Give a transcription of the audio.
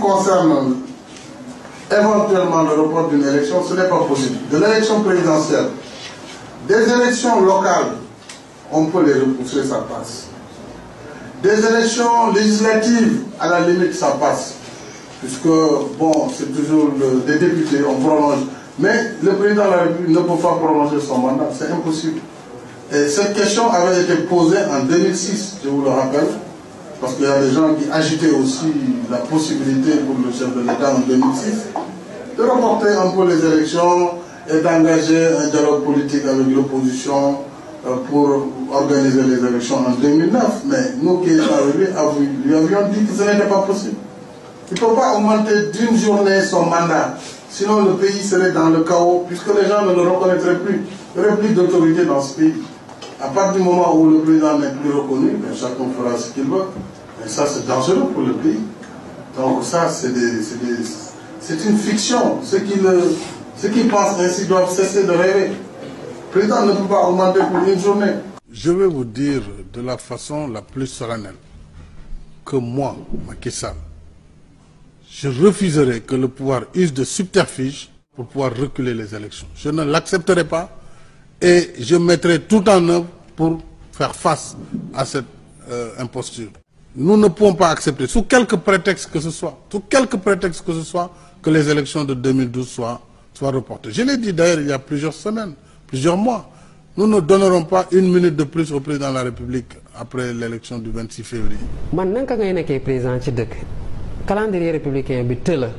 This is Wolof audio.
concerne éventuellement le report d'une élection, ce n'est pas possible. De l'élection présidentielle, des élections locales, on peut les repousser, ça passe. Des élections législatives, à la limite, ça passe. Puisque, bon, c'est toujours des députés, on prolonge. Mais le président de la République ne peut pas prolonger son mandat, c'est impossible. Et cette question avait été posée en 2006, je vous le rappelle, parce qu'il y a des gens qui agitaient aussi la possibilité pour le chef de l'État en 2006 de reporter un peu les élections et d'engager un dialogue politique avec l'opposition pour organiser les élections en 2009. Mais nous qui étions arrivés, lui avions dit que ce n'était pas possible. Il ne peut pas augmenter d'une journée son mandat, sinon le pays serait dans le chaos, puisque les gens ne le reconnaîtraient plus. Il n'y aurait plus d'autorité dans ce pays. À partir du moment où le président n'est plus reconnu, ben chacun fera ce qu'il veut. Et ça, c'est dangereux pour le pays. Donc ça, c'est une fiction. Ceux qui pensent ainsi doivent cesser de rêver. Le président ne peut pas augmenter pour une journée. Je vais vous dire de la façon la plus solennelle que moi, Macky Sall, je refuserai que le pouvoir use de subterfuge pour pouvoir reculer les élections. Je ne l'accepterai pas et je mettrai tout en œuvre pour faire face à cette imposture. Nous ne pouvons pas accepter, sous quelque prétexte que ce soit, que les élections de 2012 soient reportées. Je l'ai dit d'ailleurs il y a plusieurs semaines, plusieurs mois. Nous ne donnerons pas une minute de plus au président de la République après l'élection du 26 février. Man, naka ngay nekkee président ci dëkk calendrier républicain bi tëla